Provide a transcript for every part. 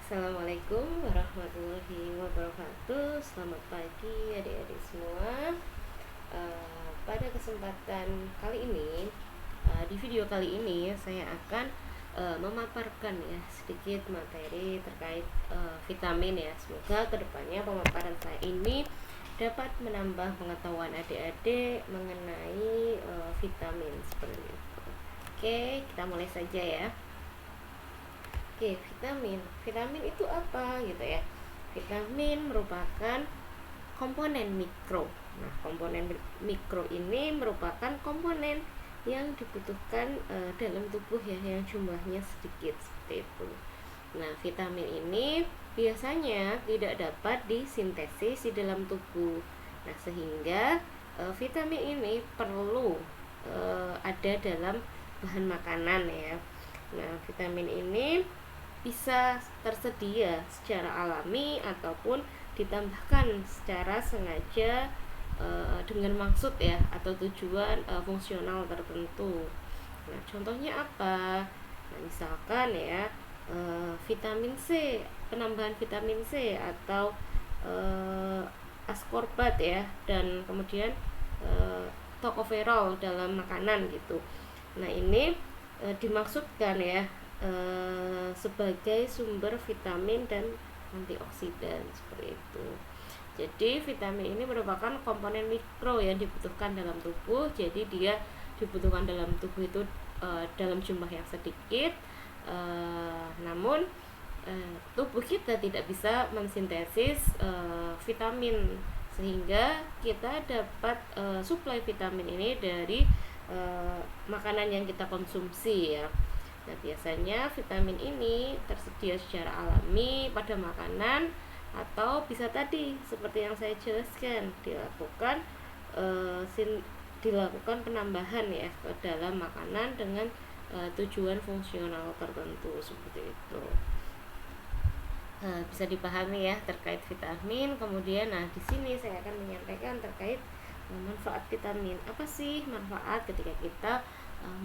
Assalamualaikum warahmatullahi wabarakatuh. Selamat pagi adik-adik semua. Pada kesempatan kali ini, di video kali ini saya akan memaparkan ya sedikit materi terkait vitamin ya. Semoga kedepannya pemaparan saya ini dapat menambah pengetahuan adik-adik mengenai vitamin seperti itu. Oke, kita mulai saja ya. Oke, vitamin. Vitamin itu apa gitu ya? Vitamin merupakan komponen mikro. Nah, komponen mikro ini merupakan komponen yang dibutuhkan dalam tubuh ya, yang jumlahnya sedikit seperti itu. Nah, vitamin ini biasanya tidak dapat disintesis di dalam tubuh. Nah, sehingga vitamin ini perlu ada dalam bahan makanan ya. Nah, vitamin ini bisa tersedia secara alami ataupun ditambahkan secara sengaja dengan maksud ya atau tujuan fungsional tertentu. Nah, contohnya apa? Nah, misalkan ya vitamin C, penambahan vitamin C atau ascorbat ya, dan kemudian tocopherol dalam makanan gitu. Nah, ini dimaksudkan ya sebagai sumber vitamin dan antioksidan seperti itu. Jadi vitamin ini merupakan komponen mikro yang dibutuhkan dalam tubuh. Jadi dia dibutuhkan dalam tubuh itu dalam jumlah yang sedikit. Namun tubuh kita tidak bisa mensintesis vitamin, sehingga kita dapat suplai vitamin ini dari makanan yang kita konsumsi ya. Nah, biasanya vitamin ini tersedia secara alami pada makanan atau bisa tadi seperti yang saya jelaskan dilakukan penambahan ya ke dalam makanan dengan tujuan fungsional tertentu seperti itu. Bisa dipahami ya terkait vitamin. Kemudian di sini saya akan menyampaikan terkait manfaat vitamin. Apa sih manfaat ketika kita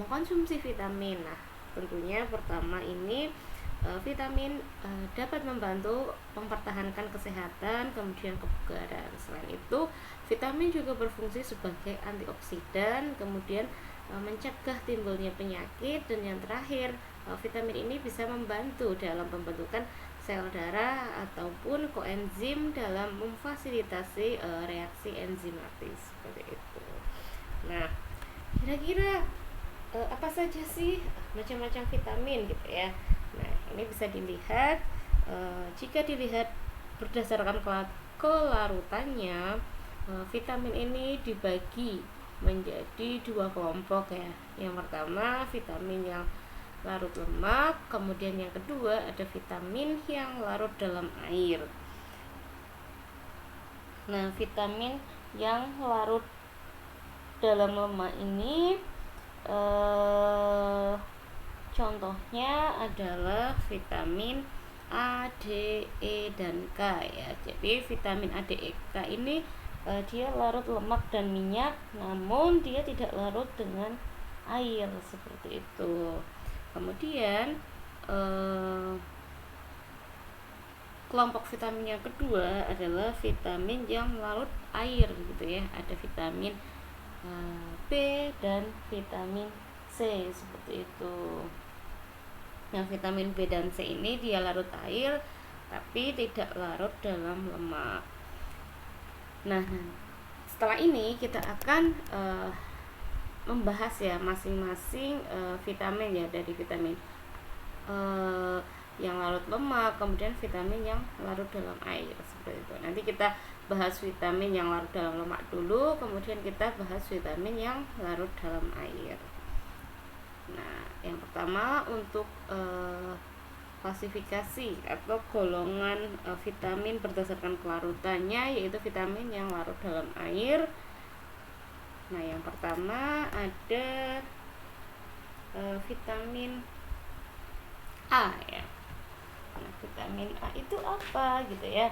mengkonsumsi vitamin? Nah, tentunya pertama ini vitamin dapat membantu mempertahankan kesehatan, kemudian kebugaran. Selain itu, vitamin juga berfungsi sebagai antioksidan, kemudian mencegah timbulnya penyakit, dan yang terakhir, vitamin ini bisa membantu dalam pembentukan sel darah ataupun koenzim dalam memfasilitasi reaksi enzimatis seperti itu. Nah, kira-kira apa saja sih macam-macam vitamin gitu ya. Nah, ini bisa dilihat jika dilihat berdasarkan kelarutannya, vitamin ini dibagi menjadi dua kelompok ya. Yang pertama vitamin yang larut lemak, kemudian yang kedua ada vitamin yang larut dalam air. Nah, vitamin yang larut dalam lemak ini contohnya adalah vitamin A, D, E, dan K ya. Jadi vitamin A, D, E, K ini dia larut lemak dan minyak, namun dia tidak larut dengan air seperti itu. Kemudian kelompok vitamin yang kedua adalah vitamin yang larut air gitu ya. Ada vitamin B dan vitamin C seperti itu. Yang vitamin B dan C ini dia larut air tapi tidak larut dalam lemak. Nah, setelah ini kita akan membahas ya masing-masing vitamin ya, dari vitamin yang larut lemak, kemudian vitamin yang larut dalam air seperti itu. Nanti kita bahas vitamin yang larut dalam lemak dulu, kemudian kita bahas vitamin yang larut dalam air. Nah, yang pertama untuk klasifikasi atau golongan vitamin berdasarkan kelarutannya, yaitu vitamin yang larut dalam air. Nah, yang pertama ada vitamin A ya. Nah, vitamin A itu apa gitu ya?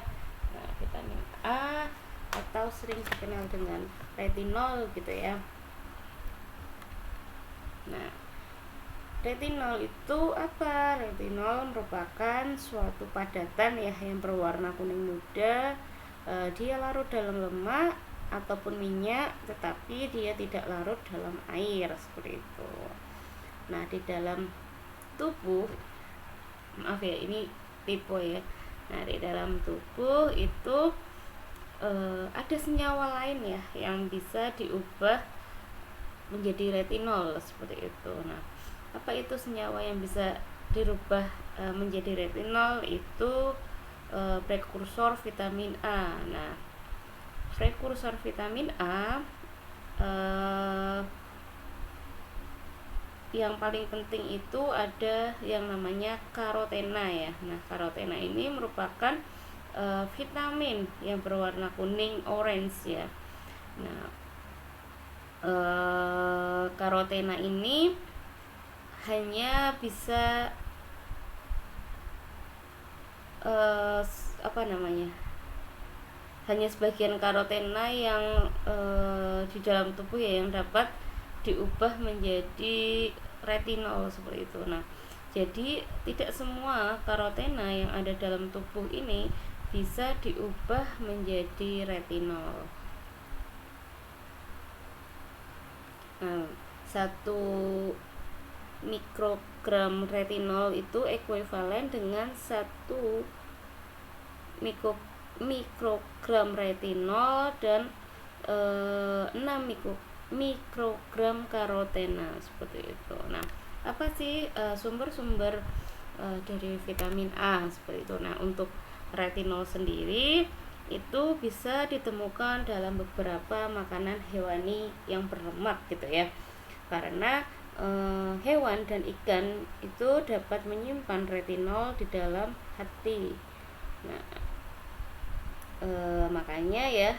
Nah, vitamin A atau sering dikenal dengan retinol gitu ya. Nah, retinol itu apa? Retinol merupakan suatu padatan ya yang berwarna kuning muda. Dia larut dalam lemak ataupun minyak, tetapi dia tidak larut dalam air seperti itu. Nah, di dalam tubuh, maaf ya, ini tipe ya. Nah, di dalam tubuh itu ada senyawa lain ya yang bisa diubah menjadi retinol seperti itu. Nah, apa itu senyawa yang bisa dirubah menjadi retinol? Itu prekursor vitamin A. Nah, prekursor vitamin A yang paling penting itu ada yang namanya karotena ya. Nah, karotena ini merupakan vitamin yang berwarna kuning orange ya. Nah, karotena ini hanya bisa hanya sebagian karotena yang di dalam tubuh ya yang dapat diubah menjadi retinol seperti itu. Nah, jadi tidak semua karotena yang ada dalam tubuh ini bisa diubah menjadi retinol. Nah, 1 mikrogram retinol itu ekuivalen dengan 1 mikrogram retinol dan 6 mikrogram karotena seperti itu. Nah, apa sih sumber-sumber dari vitamin A seperti itu? Nah, untuk retinol sendiri itu bisa ditemukan dalam beberapa makanan hewani yang berlemak gitu ya, karena hewan dan ikan itu dapat menyimpan retinol di dalam hati. Nah, makanya ya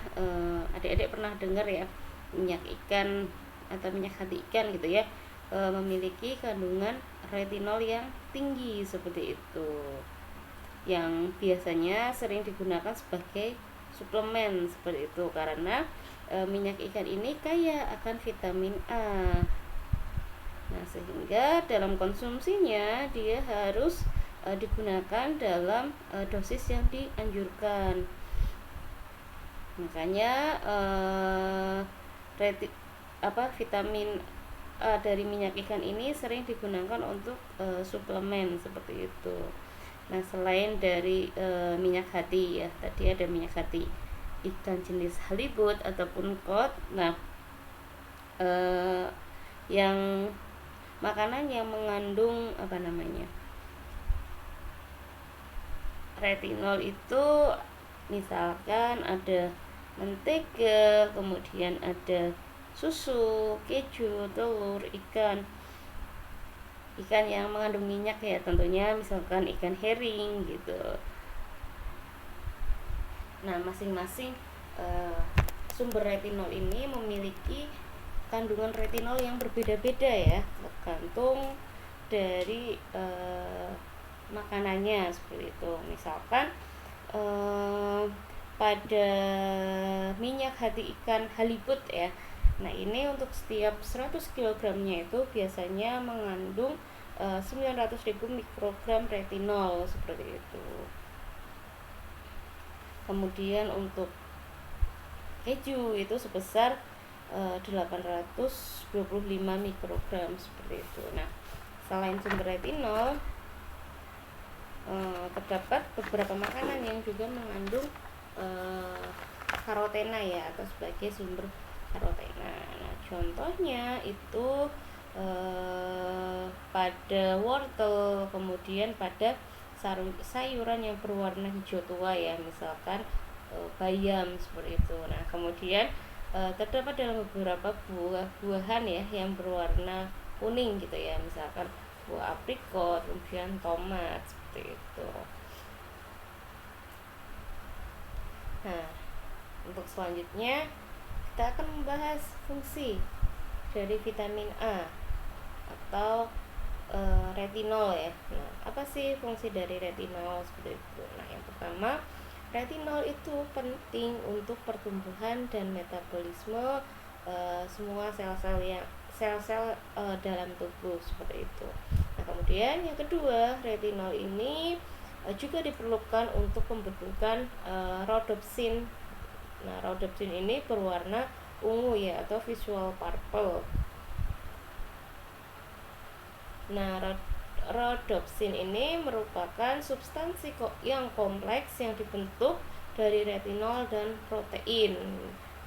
adik-adik pernah dengar ya minyak ikan atau minyak hati ikan gitu ya memiliki kandungan retinol yang tinggi seperti itu, yang biasanya sering digunakan sebagai suplemen seperti itu karena minyak ikan ini kaya akan vitamin A. Nah, sehingga dalam konsumsinya dia harus digunakan dalam dosis yang dianjurkan. Makanya vitamin A dari minyak ikan ini sering digunakan untuk suplemen seperti itu. Nah, selain dari minyak hati ya, tadi ada minyak hati ikan jenis halibut ataupun cod. Nah, yang makanan yang mengandung retinol itu misalkan ada mentega, kemudian ada susu, keju, telur, ikan yang mengandung minyak ya, tentunya misalkan ikan herring gitu. Nah, masing-masing sumber retinol ini memiliki kandungan retinol yang berbeda-beda ya, tergantung dari makanannya seperti itu. Misalkan pada minyak hati ikan halibut ya, nah ini untuk setiap 100 kg nya itu biasanya mengandung 900.000 mikrogram retinol seperti itu. Kemudian untuk keju itu sebesar 825 mikrogram seperti itu. Nah, selain sumber retinol, terdapat beberapa makanan yang juga mengandung karotena ya, atau sebagai sumber karotena. Nah, contohnya itu pada wortel, kemudian pada sayuran yang berwarna hijau tua ya, misalkan bayam seperti itu. Nah, kemudian terdapat dalam beberapa buah-buahan ya yang berwarna kuning gitu ya, misalkan buah aprikot, kemudian tomat seperti itu. Nah, untuk selanjutnya kita akan membahas fungsi dari vitamin A atau retinol ya. Nah, apa sih fungsi dari retinol seperti itu? Nah, yang pertama, retinol itu penting untuk pertumbuhan dan metabolisme semua sel-sel dalam tubuh seperti itu. Nah, kemudian yang kedua, retinol ini juga diperlukan untuk pembentukan rhodopsin. Nah, rhodopsin ini berwarna ungu ya, atau visual purple. Nah, rhodopsin ini merupakan substansi yang kompleks yang dibentuk dari retinol dan protein.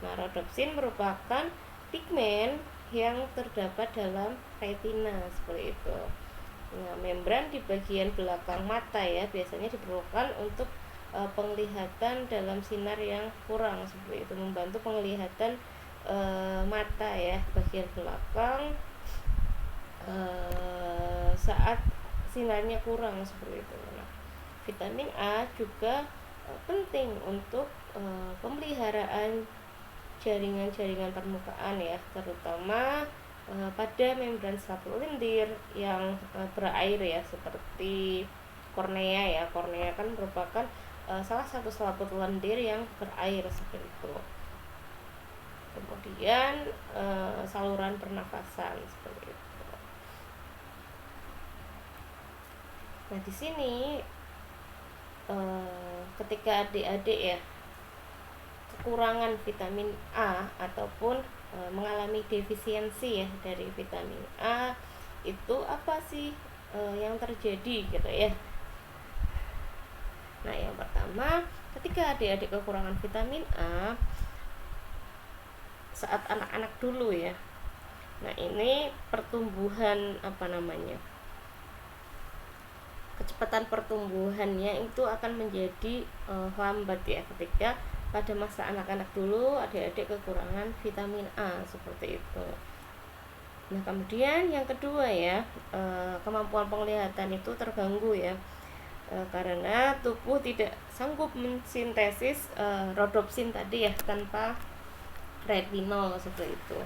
Nah, rhodopsin merupakan pigmen yang terdapat dalam retina seperti itu. Nah, membran di bagian belakang mata ya biasanya diperlukan untuk penglihatan dalam sinar yang kurang seperti itu, membantu penglihatan mata ya bagian belakang saat sinarnya kurang seperti itu. Nah, vitamin A juga penting untuk pemeliharaan jaringan-jaringan permukaan ya, terutama pada membran selaput lendir yang berair ya, seperti kornea ya. Kornea kan merupakan salah satu selaput lendir yang berair seperti itu. Kemudian saluran pernafasan seperti itu. Nah, di sini ketika adik-adik ya kekurangan vitamin A ataupun mengalami defisiensi ya dari vitamin A, itu apa sih yang terjadi gitu ya. Nah, yang pertama, ketika adik-adik kekurangan vitamin A saat anak-anak dulu ya. Nah, ini pertumbuhan kecepatan pertumbuhannya itu akan menjadi lambat ya ketika pada masa anak-anak dulu adik-adik kekurangan vitamin A seperti itu. Nah, kemudian yang kedua ya, kemampuan penglihatan itu terganggu ya, karena tubuh tidak sanggup mensintesis rhodopsin tadi ya tanpa retinol seperti itu.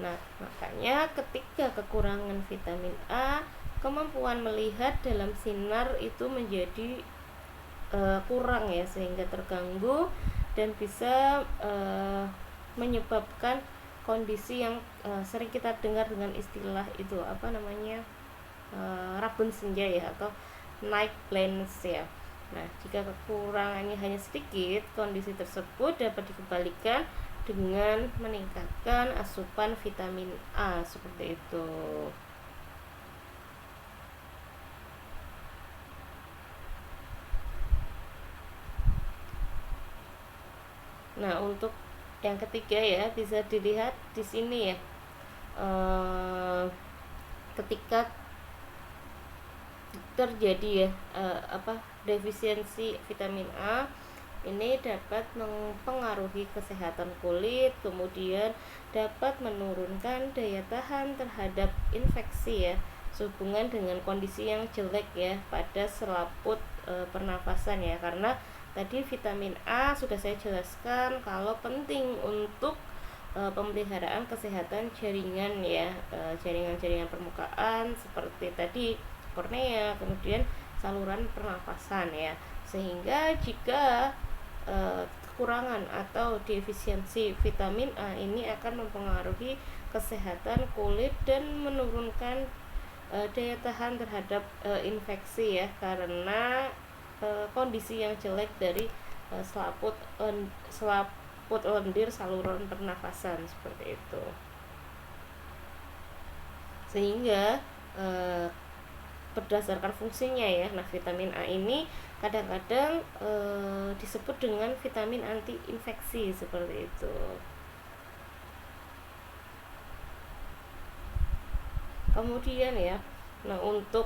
Nah, makanya ketika kekurangan vitamin A, kemampuan melihat dalam sinar itu menjadi kurang ya, sehingga terganggu dan bisa menyebabkan kondisi yang sering kita dengar dengan istilah itu rabun senja ya, atau night blindness ya. Nah, jika kekurangannya hanya sedikit, kondisi tersebut dapat dikembalikan dengan meningkatkan asupan vitamin A seperti itu. Nah, untuk yang ketiga ya, bisa dilihat di sini ya, ketika terjadi ya defisiensi vitamin A, ini dapat mempengaruhi kesehatan kulit, kemudian dapat menurunkan daya tahan terhadap infeksi ya, sehubungan dengan kondisi yang jelek ya pada selaput pernafasan ya. Karena tadi vitamin A sudah saya jelaskan kalau penting untuk pemeliharaan kesehatan jaringan ya, jaringan-jaringan permukaan seperti tadi kornea, kemudian saluran pernafasan ya. Sehingga jika kekurangan atau defisiensi vitamin A ini akan mempengaruhi kesehatan kulit dan menurunkan daya tahan terhadap infeksi ya, karena kondisi yang jelek dari selaput lendir saluran pernafasan seperti itu. Sehingga berdasarkan fungsinya ya, nah vitamin A ini kadang-kadang disebut dengan vitamin anti infeksi seperti itu. Kemudian ya, nah untuk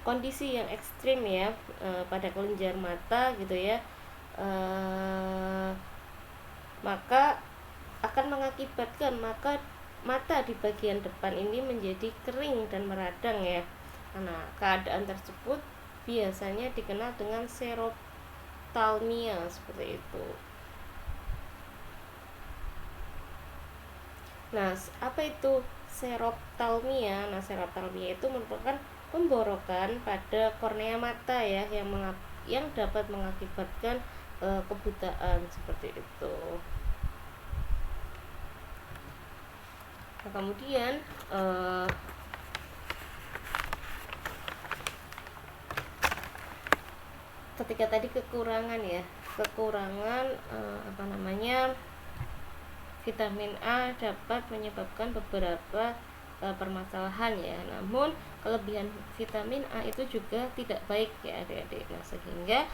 kondisi yang ekstrim ya pada kelenjar mata gitu ya, maka akan mengakibatkan mata di bagian depan ini menjadi kering dan meradang ya. Nah, keadaan tersebut biasanya dikenal dengan xerophthalmia seperti itu. Nah, apa itu xerophthalmia? Nah, xerophthalmia itu merupakan pemborokan pada kornea mata ya, yang dapat mengakibatkan kebutaan seperti itu. Nah, kemudian ketika tadi kekurangan vitamin A dapat menyebabkan beberapa permasalahan ya. Namun kelebihan vitamin A itu juga tidak baik ya adik-adik. Nah, sehingga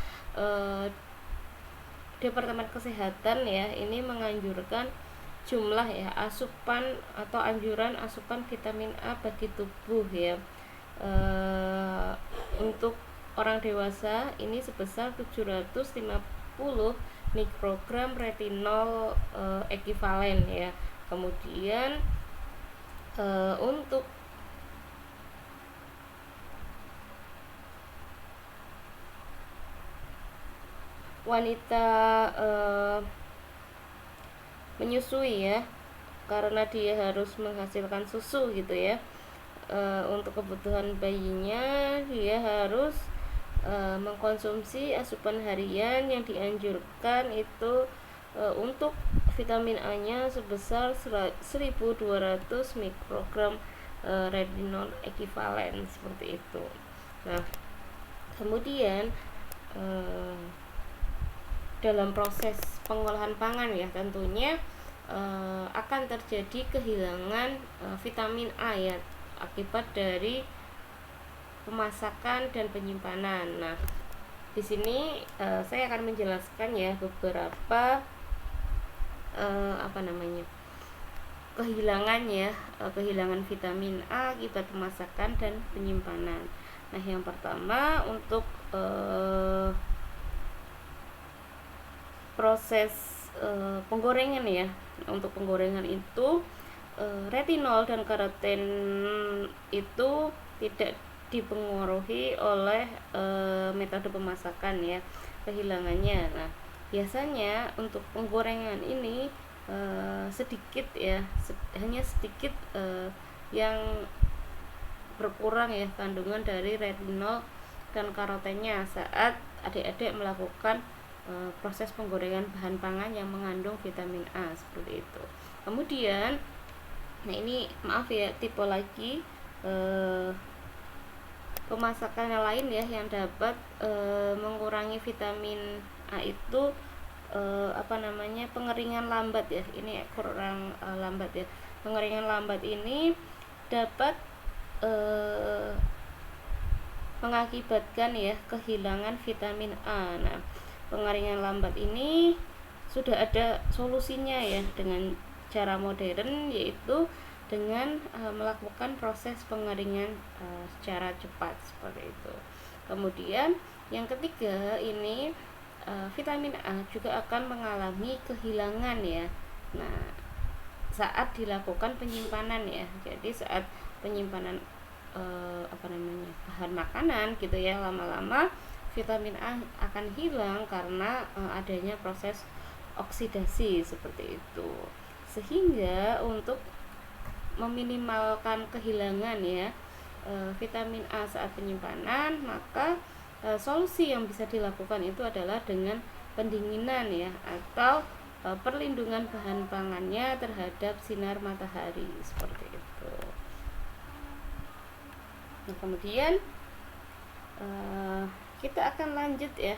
Departemen Kesehatan ya ini menganjurkan jumlah ya asupan atau anjuran asupan vitamin A bagi tubuh ya untuk orang dewasa ini sebesar 750 mikrogram retinol ekivalen ya. Kemudian untuk wanita menyusui ya, karena dia harus menghasilkan susu gitu ya, untuk kebutuhan bayinya dia harus mengkonsumsi asupan harian yang dianjurkan itu untuk vitamin A nya sebesar 1200 mikrogram retinol ekivalen seperti itu. Nah, kemudian dalam proses pengolahan pangan ya tentunya akan terjadi kehilangan vitamin A ya akibat dari pemasakan dan penyimpanan. Nah, di sini saya akan menjelaskan ya beberapa kehilangan vitamin A akibat pemasakan dan penyimpanan. Nah, yang pertama untuk proses penggorengan ya. Untuk penggorengan itu retinol dan karoten itu tidak dipengaruhi oleh metode pemasakan ya kehilangannya. Nah, biasanya untuk penggorengan ini sedikit ya, hanya sedikit yang berkurang ya kandungan dari retinol dan karotennya saat adik-adik melakukan proses penggorengan bahan pangan yang mengandung vitamin A seperti itu. Kemudian, nah ini maaf ya tipe lagi pemasakan yang lain ya yang dapat mengurangi vitamin A itu pengeringan lambat ya. Ini kurang lambat ya. Pengeringan lambat ini dapat mengakibatkan ya kehilangan vitamin A. Nah, pengeringan lambat ini sudah ada solusinya ya dengan cara modern, yaitu dengan melakukan proses pengeringan secara cepat seperti itu. Kemudian yang ketiga ini vitamin A juga akan mengalami kehilangan ya. Nah, saat dilakukan penyimpanan ya. Jadi saat penyimpanan bahan makanan gitu ya, lama-lama vitamin A akan hilang karena adanya proses oksidasi seperti itu. Sehingga untuk meminimalkan kehilangan ya vitamin A saat penyimpanan, maka solusi yang bisa dilakukan itu adalah dengan pendinginan ya atau perlindungan bahan pangannya terhadap sinar matahari seperti itu. Nah, kemudian kita akan lanjut ya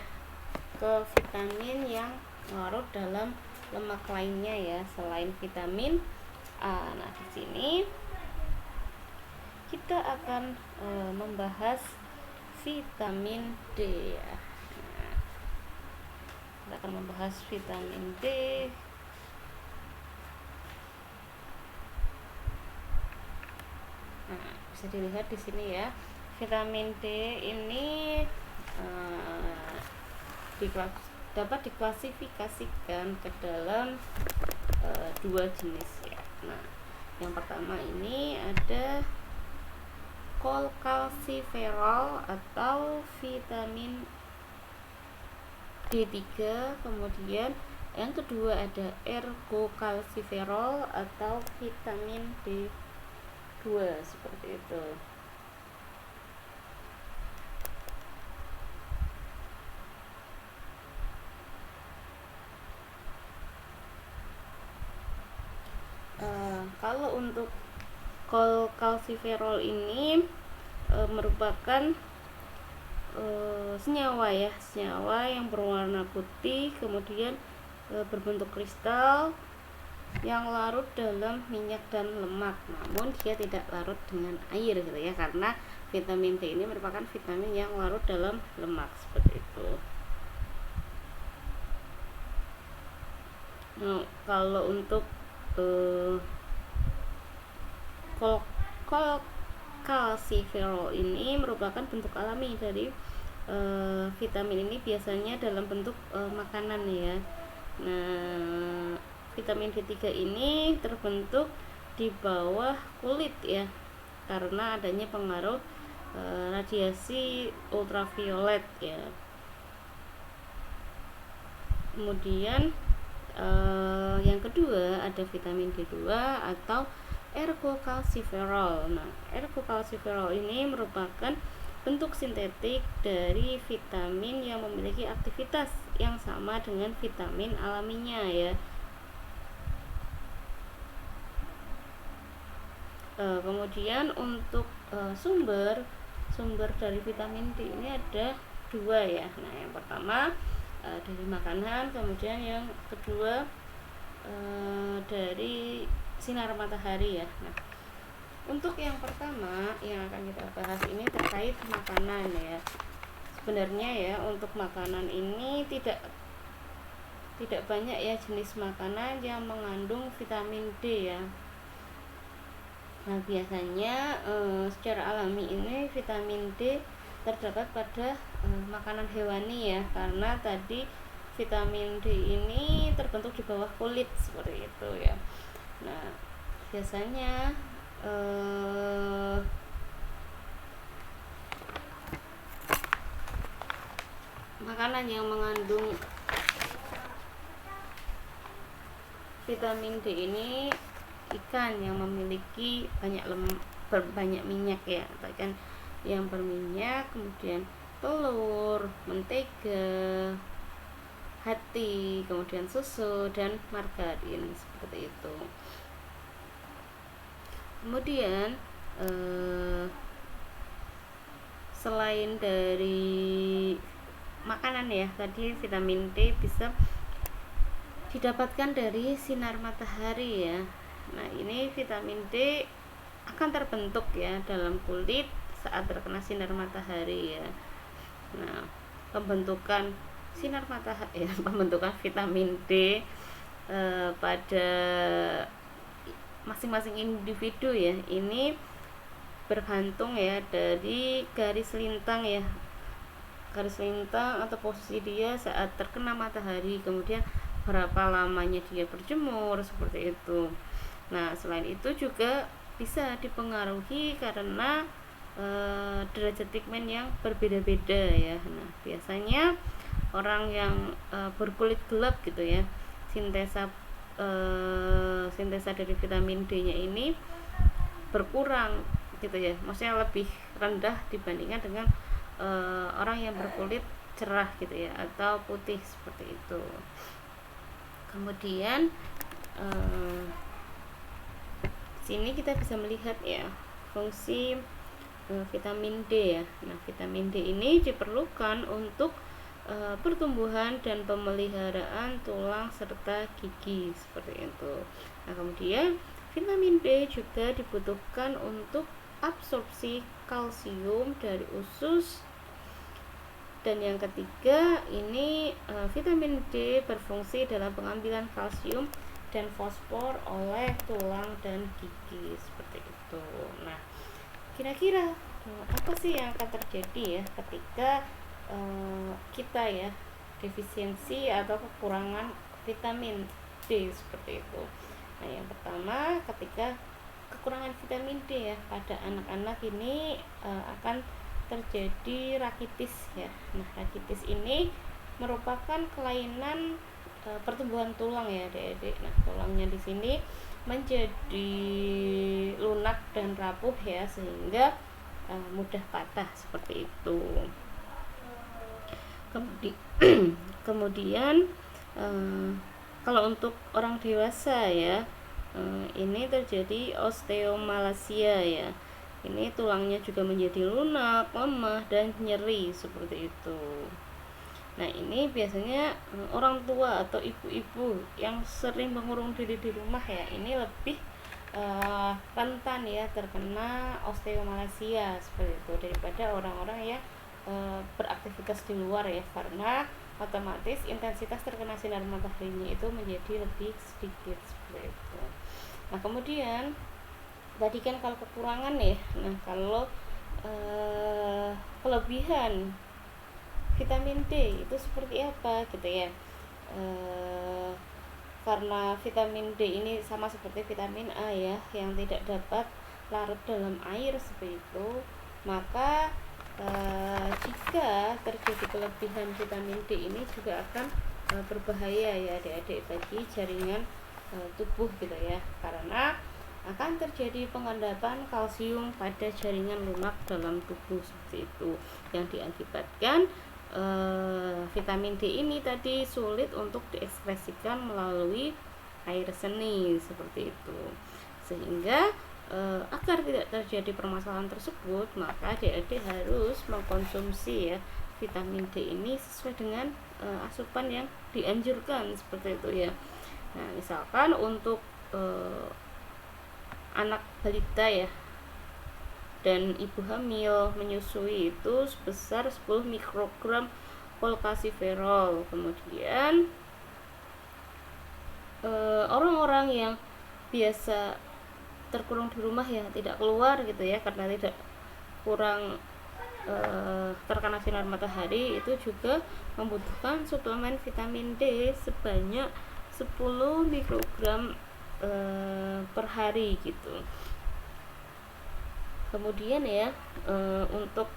ke vitamin yang larut dalam lemak lainnya ya selain vitamin A. Nah, di sini kita akan membahas vitamin D ya. Nah, kita akan membahas vitamin D. Nah, bisa dilihat di sini ya. Vitamin D ini dapat diklasifikasikan ke dalam dua jenis ya. Nah, yang pertama ini ada kolkalsiferol atau vitamin D3, kemudian yang kedua ada ergokalsiferol atau vitamin D2 seperti itu. Kalau untuk Cholecalciferol ini merupakan senyawa yang berwarna putih, kemudian berbentuk kristal yang larut dalam minyak dan lemak, namun dia tidak larut dengan air gitu ya, karena vitamin D ini merupakan vitamin yang larut dalam lemak seperti itu. Nah, kalau untuk cholecalciferol ini merupakan bentuk alami dari vitamin ini, biasanya dalam bentuk makanan ya. Nah, vitamin D3 ini terbentuk di bawah kulit ya, karena adanya pengaruh radiasi ultraviolet ya. Kemudian yang kedua ada vitamin D2 atau ergocalciferol. Nah, ergocalciferol ini merupakan bentuk sintetik dari vitamin yang memiliki aktivitas yang sama dengan vitamin alaminya ya. Kemudian untuk sumber dari vitamin D ini ada dua ya. Nah, yang pertama dari makanan, kemudian yang kedua dari sinar matahari ya. Nah, untuk yang pertama yang akan kita bahas ini terkait makanan ya. Sebenarnya ya, untuk makanan ini tidak banyak ya jenis makanan yang mengandung vitamin D ya. Nah, biasanya secara alami ini vitamin D terdapat pada makanan hewani ya, karena tadi vitamin D ini terbentuk di bawah kulit seperti itu ya. Nah, biasanya makanan yang mengandung vitamin D ini ikan yang memiliki banyak minyak ya, bahkan yang berminyak, kemudian telur, mentega, hati, kemudian susu dan margarin seperti itu. Kemudian selain dari makanan ya, tadi vitamin D bisa didapatkan dari sinar matahari ya. Nah, ini vitamin D akan terbentuk ya dalam kulit saat terkena sinar matahari ya. Nah, pembentukan sinar matahari ya, pembentukan vitamin D pada masing-masing individu ya, ini bergantung ya dari garis lintang ya, garis lintang atau posisi dia saat terkena matahari, kemudian berapa lamanya dia berjemur seperti itu. Nah, selain itu juga bisa dipengaruhi karena derajat pigmen yang berbeda-beda ya. Nah, biasanya orang yang berkulit gelap gitu ya, sintesa dari vitamin D-nya ini berkurang gitu ya, maksudnya lebih rendah dibandingkan dengan orang yang berkulit cerah gitu ya, atau putih seperti itu. Kemudian sini kita bisa melihat ya fungsi vitamin D ya. Nah, vitamin D ini diperlukan untuk pertumbuhan dan pemeliharaan tulang serta gigi seperti itu. Nah, kemudian vitamin D juga dibutuhkan untuk absorpsi kalsium dari usus. Dan yang ketiga ini vitamin D berfungsi dalam pengambilan kalsium dan fosfor oleh tulang dan gigi seperti itu. Nah, kira-kira apa sih yang akan terjadi ya ketika kita ya defisiensi atau kekurangan vitamin D seperti itu? Nah, yang pertama, ketika kekurangan vitamin D ya pada anak-anak ini akan terjadi rakitis ya. Nah, rakitis ini merupakan kelainan pertumbuhan tulang ya adik-adik. Nah, tulangnya di sini menjadi lunak dan rapuh ya, sehingga mudah patah seperti itu. Kemudian kalau untuk orang dewasa ya, ini terjadi osteomalacia ya. Ini tulangnya juga menjadi lunak, lemah, dan nyeri seperti itu. Nah, ini biasanya orang tua atau ibu-ibu yang sering mengurung diri di rumah ya, ini lebih rentan ya terkena osteomalacia seperti itu daripada orang-orang yang beraktivitas di luar ya, karena otomatis intensitas terkena sinar mataharinya itu menjadi lebih sedikit seperti itu. Nah, kemudian tadi kan kalau kekurangan ya, nah kalau kelebihan vitamin D itu seperti apa gitu ya. Karena vitamin D ini sama seperti vitamin A ya, yang tidak dapat larut dalam air seperti itu, maka jika terjadi kelebihan vitamin D ini juga akan berbahaya ya adik-adik bagi jaringan tubuh gitu ya, karena akan terjadi pengendapan kalsium pada jaringan lunak dalam tubuh seperti itu, yang diakibatkan vitamin D ini tadi sulit untuk diekspresikan melalui air seni seperti itu. Sehingga agar tidak terjadi permasalahan tersebut, maka adik-adik harus mengkonsumsi ya vitamin D ini sesuai dengan asupan yang dianjurkan seperti itu ya. Nah, misalkan untuk anak balita ya dan ibu hamil menyusui itu sebesar 10 mikrogram kolkalsiferol. Kemudian orang-orang yang biasa terkurung di rumah ya, tidak keluar gitu ya karena tidak kurang terkena sinar matahari, itu juga membutuhkan suplemen vitamin D sebanyak 10 mikrogram per hari gitu. Kemudian ya untuk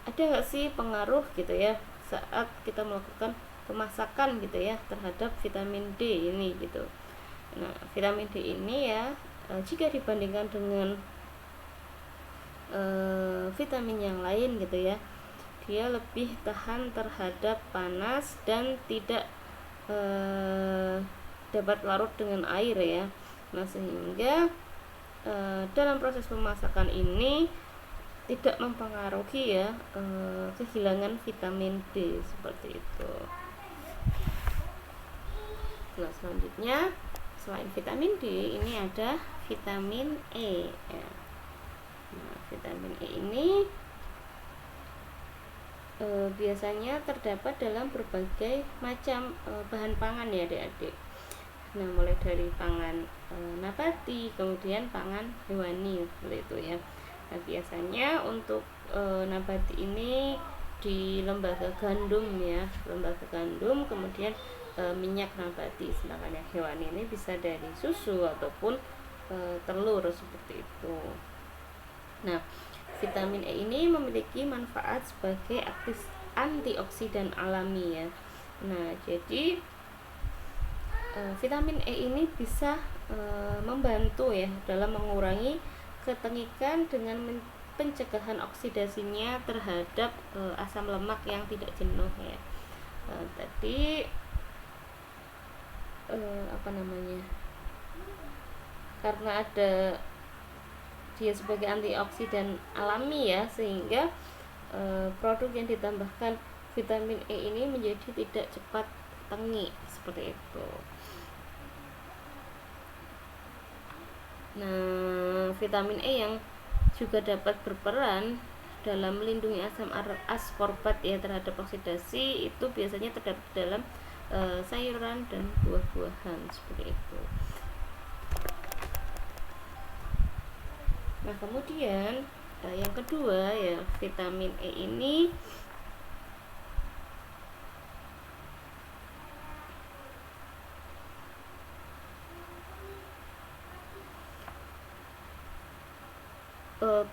ada nggak sih pengaruh gitu ya saat kita melakukan pemasakan gitu ya terhadap vitamin D ini gitu. Nah, vitamin D ini ya jika dibandingkan dengan vitamin yang lain gitu ya, dia lebih tahan terhadap panas dan tidak dapat larut dengan air ya. Nah, sehingga dalam proses pemasakan ini tidak mempengaruhi ya kehilangan vitamin D seperti itu. Nah, selanjutnya selain vitamin D ini ada vitamin E ya. Nah, vitamin E ini biasanya terdapat dalam berbagai macam bahan pangan ya adik-adik. Nah, mulai dari pangan nabati, kemudian pangan hewani seperti itu ya. Nah, biasanya untuk nabati ini di lembaga gandum ya, lembaga gandum, kemudian minyak nabati. Sedangkan yang hewani ini bisa dari susu ataupun telur seperti itu. Nah, vitamin E ini memiliki manfaat sebagai antioksidan alami ya. Nah, jadi vitamin E ini bisa membantu ya dalam mengurangi ketengikan dengan pencegahan oksidasinya terhadap asam lemak yang tidak jenuh ya. Tadi karena ada dia sebagai antioksidan alami ya, sehingga produk yang ditambahkan vitamin E ini menjadi tidak cepat tengik seperti itu. Nah, vitamin E yang juga dapat berperan dalam melindungi asam ascorbat ya terhadap oksidasi itu biasanya terdapat dalam sayuran dan buah-buahan seperti itu. Nah, kemudian yang kedua ya, vitamin E ini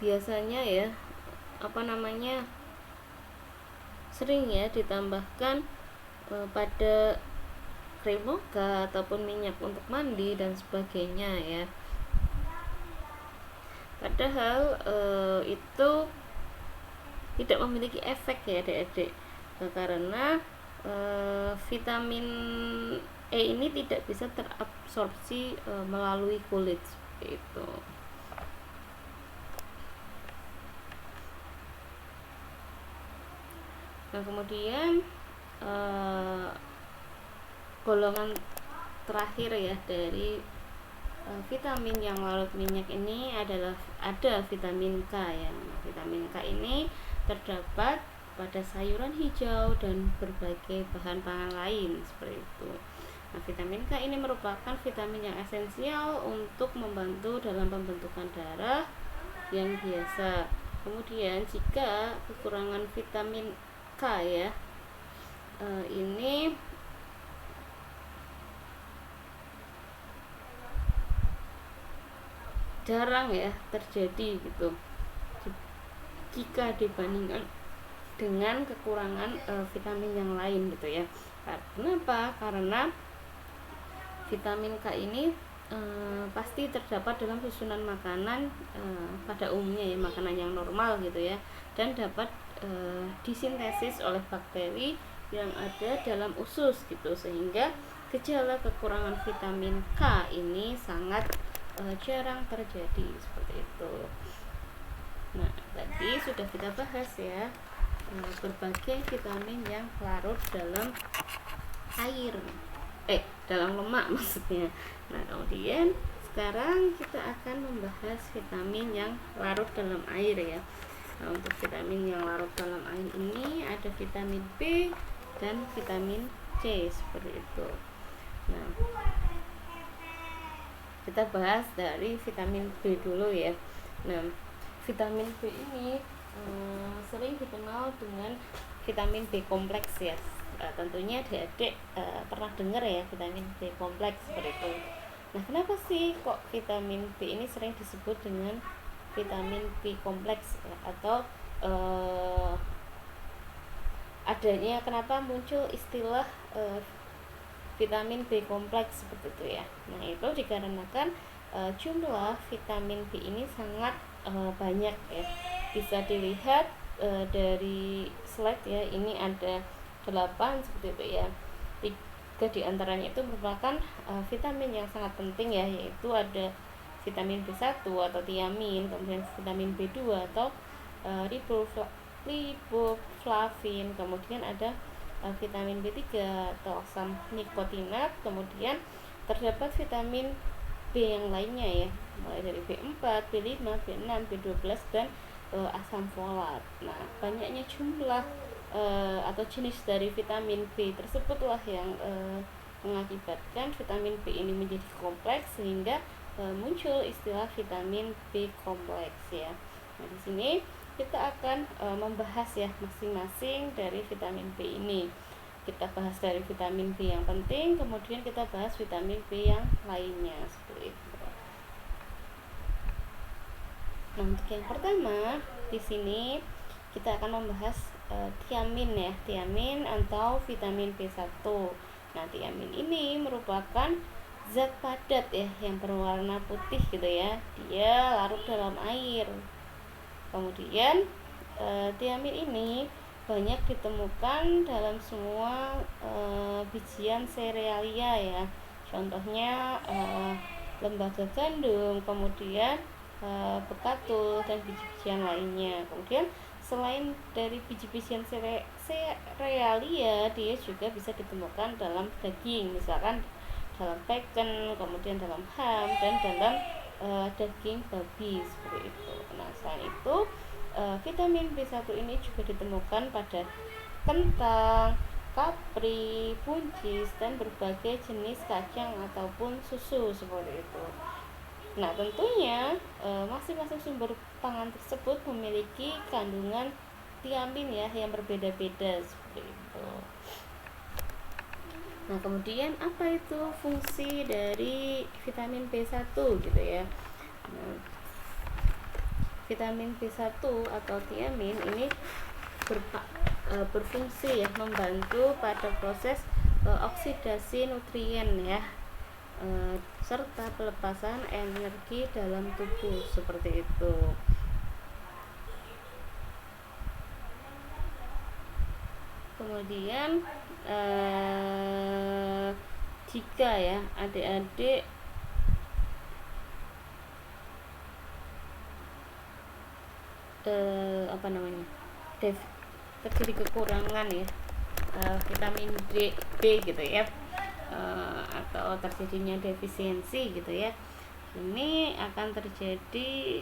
biasanya ya sering ya ditambahkan pada krim mocha ataupun minyak untuk mandi dan sebagainya ya. Padahal itu tidak memiliki efek ya adik-adik, karena vitamin E ini tidak bisa terabsorpsi melalui kulit seperti itu. Nah kemudian golongan terakhir ya dari vitamin yang larut minyak ini ada vitamin K ya. Vitamin K ini terdapat pada sayuran hijau dan berbagai bahan pangan lain seperti itu. Nah, vitamin K ini merupakan vitamin yang esensial untuk membantu dalam pembentukan darah yang biasa. Kemudian jika kekurangan vitamin K ya, ini jarang ya terjadi gitu jika dibandingkan dengan kekurangan vitamin yang lain gitu ya. Kenapa? Karena vitamin K ini pasti terdapat dalam susunan makanan pada umumnya ya, makanan yang normal gitu ya, dan dapat disintesis oleh bakteri yang ada dalam usus gitu, sehingga gejala kekurangan vitamin K ini sangat jarang terjadi seperti itu. Nah tadi sudah kita bahas ya berbagai vitamin yang larut dalam air, dalam lemak maksudnya. Nah kemudian sekarang kita akan membahas vitamin yang larut dalam air ya. Nah, untuk vitamin yang larut dalam air ini ada vitamin B dan vitamin C seperti itu. Nah kita bahas dari vitamin B dulu ya. Nah vitamin B ini sering dikenal dengan vitamin B kompleks ya. Tentunya adik-adik pernah dengar ya vitamin B kompleks seperti itu. Nah kenapa sih kok vitamin B ini sering disebut dengan vitamin B kompleks ya? Atau adanya kenapa muncul istilah vitamin B kompleks seperti itu ya. Nah itu dikarenakan jumlah vitamin B ini sangat banyak ya. Bisa dilihat dari slide ya, ini ada 8 seperti itu ya. 3 diantaranya itu merupakan vitamin yang sangat penting ya, yaitu ada vitamin B1 atau tiamin, kemudian vitamin B2 atau riboflavin, kemudian ada vitamin B3 atau asam nikotinat, kemudian terdapat vitamin B yang lainnya ya, mulai dari B4, B5, B6, B12 dan asam folat. Nah banyaknya jumlah atau jenis dari vitamin B tersebutlah yang mengakibatkan vitamin B ini menjadi kompleks sehingga muncul istilah vitamin B kompleks ya. Nah di sini kita akan membahas ya masing-masing dari vitamin B ini. Kita bahas dari vitamin B yang penting, kemudian kita bahas vitamin B yang lainnya seperti itu. Nah untuk yang pertama di sini kita akan membahas tiamin ya, tiamin atau vitamin B1. Nah tiamin ini merupakan zat padat ya yang berwarna putih gitu ya, dia larut dalam air. Kemudian tiamin ini banyak ditemukan dalam semua bijian serealia ya, contohnya lembaga gandum, kemudian bekatul dan biji-bijian lainnya. Kemudian selain dari biji-bijian serealia, dia juga bisa ditemukan dalam daging, misalkan dalam bacon, kemudian dalam ham dan dalam daging babi seperti itu. Nah selain itu vitamin B1 ini juga ditemukan pada kentang, kapri, buncis dan berbagai jenis kacang ataupun susu seperti itu. Nah tentunya masing-masing sumber pangan tersebut memiliki kandungan tiamin ya yang berbeda-beda seperti itu. Nah kemudian apa itu fungsi dari vitamin B1 gitu ya. Nah, vitamin B1 atau tiamin ini berfungsi ya membantu pada proses oksidasi nutrien ya, serta pelepasan energi dalam tubuh seperti itu. Kemudian jika ya adik-adik terjadi kekurangan ya vitamin B gitu ya, atau terjadinya defisiensi gitu ya, ini akan terjadi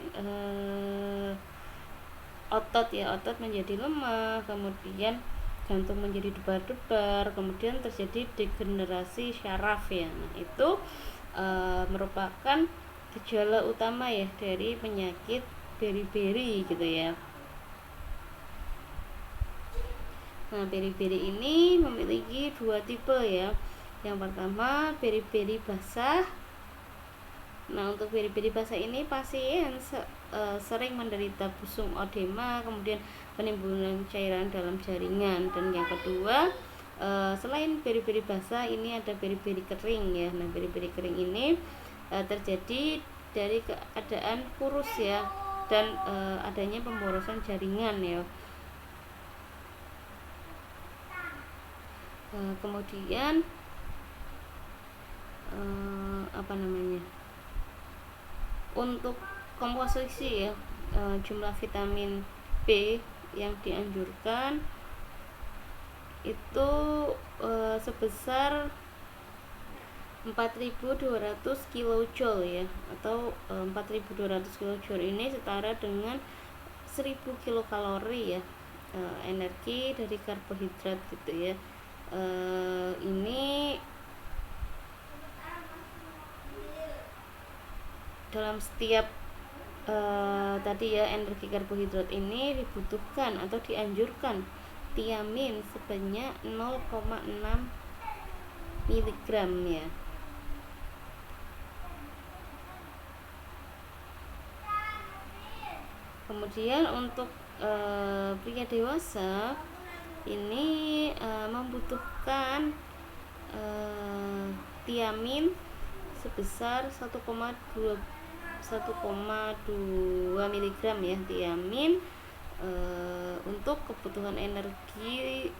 otot menjadi lemah, kemudian jantung menjadi debar-debar, kemudian terjadi degenerasi syaraf ya. Nah, itu merupakan gejala utama ya dari penyakit beri-beri gitu ya. Nah, beri-beri ini memiliki dua tipe ya. Yang pertama, beri-beri basah. Nah, untuk beri-beri basah ini pasien sering menderita busung odema, kemudian penimbunan cairan dalam jaringan. Dan yang kedua, selain beri-beri basah, ini ada beri-beri kering ya. Nah, beri-beri kering ini terjadi dari keadaan kurus ya, dan adanya pemborosan jaringan ya. Kemudian untuk komposisi ya, jumlah vitamin B yang dianjurkan itu sebesar 4.200 kilojoule ya, atau 4.200 kilojoule ini setara dengan 1.000 kilokalori ya, energi dari karbohidrat gitu ya. Ini dalam setiap tadi ya, energi karbohidrat ini dibutuhkan atau dianjurkan tiamin sebanyak 0,6 mg ya. Kemudian untuk pria dewasa ini membutuhkan tiamin sebesar 1,2 mg ya, tiamin untuk kebutuhan energi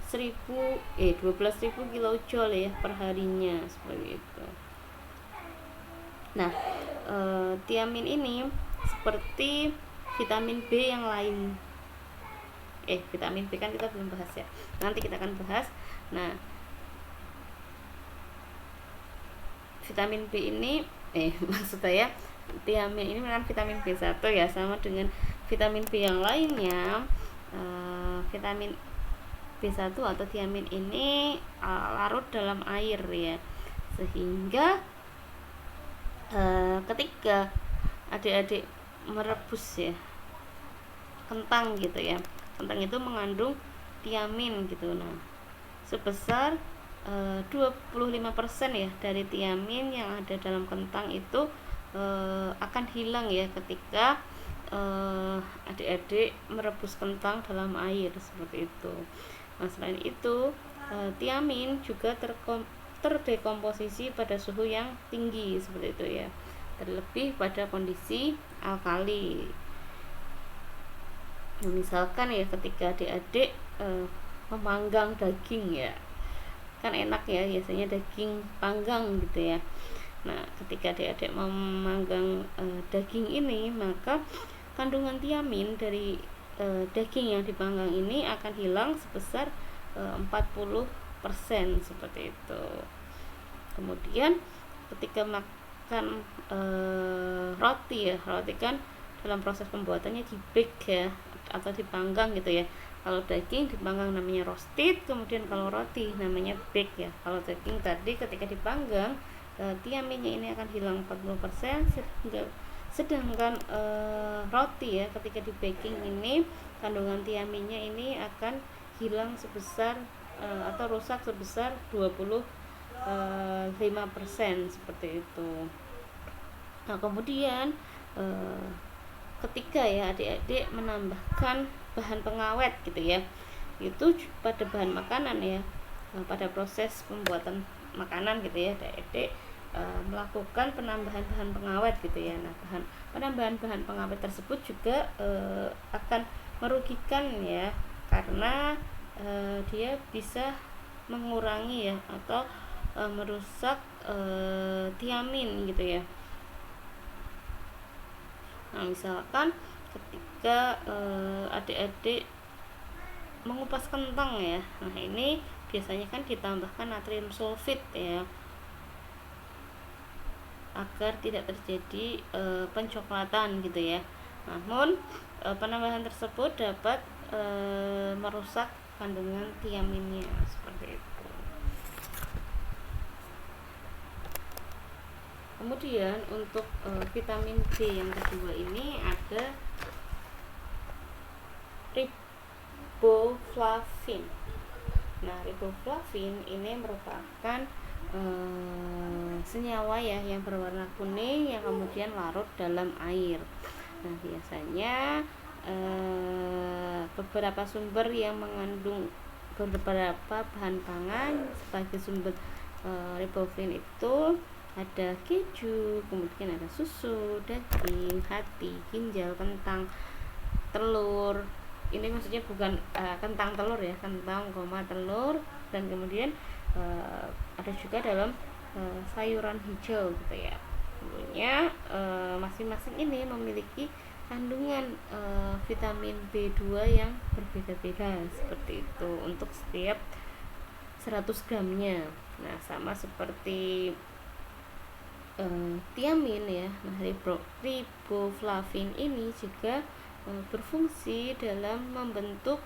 12.000 kilojoule ya per harinya, seperti itu. Nah, tiamin ini seperti vitamin B yang lain. Vitamin B kan kita belum bahas ya, nanti kita akan bahas. Nah, vitamin B ini maksud saya tiamin ini merupakan vitamin B1 ya, sama dengan vitamin B yang lainnya. Vitamin B1 atau tiamin ini larut dalam air ya, sehingga ketika adik-adik merebus ya kentang gitu ya, kentang itu mengandung tiamin gitu. Nah, sebesar 25% ya dari tiamin yang ada dalam kentang itu akan hilang ya ketika adik-adik merebus kentang dalam air, seperti itu. Nah, selain itu tiamin juga terdekomposisi pada suhu yang tinggi, seperti itu ya, terlebih pada kondisi alkali. Nah, misalkan ya ketika adik-adik memanggang daging ya, kan enak ya biasanya daging panggang gitu ya. Nah, ketika adik-adik memanggang daging ini, maka kandungan tiamin dari daging yang dipanggang ini akan hilang sebesar 40%, seperti itu. Kemudian ketika makan roti ya, roti kan dalam proses pembuatannya di bake ya, atau dipanggang gitu ya. Kalau daging dipanggang namanya roasted, kemudian kalau roti namanya bake ya. Kalau daging tadi ketika dipanggang tiaminnya ini akan hilang 40%, sedangkan roti ya ketika di baking ini kandungan tiaminnya ini akan hilang sebesar atau rusak sebesar 25%, seperti itu. Nah, kemudian ketika ya adik-adik menambahkan bahan pengawet gitu ya, itu pada bahan makanan ya, pada proses pembuatan makanan gitu ya, adik-adik melakukan penambahan bahan pengawet gitu ya. Nah, penambahan bahan pengawet tersebut juga akan merugikan ya, karena dia bisa mengurangi ya, atau merusak tiamin gitu ya. Nah, misalkan ketika adik-adik mengupas kentang ya, nah ini biasanya kan ditambahkan natrium sulfit ya, agar tidak terjadi pencoklatan gitu ya. Namun penambahan tersebut dapat merusak kandungan tiaminnya seperti itu. Kemudian untuk vitamin B yang kedua ini ada riboflavin. Nah, riboflavin ini merupakan senyawa ya yang berwarna kuning yang kemudian larut dalam air. Nah, biasanya beberapa sumber yang mengandung beberapa bahan pangan sebagai sumber riboflavin itu ada keju, kemudian ada susu, daging, hati, ginjal, kentang, telur. Ini maksudnya bukan kentang telur ya, kentang, telur, dan kemudian ada juga dalam sayuran hijau gitu ya. Tentunya masing-masing ini memiliki kandungan vitamin B2 yang berbeda-beda seperti itu untuk setiap 100 gramnya. Nah, sama seperti tiamin ya. Nah, riboflavin ini juga berfungsi dalam membentuk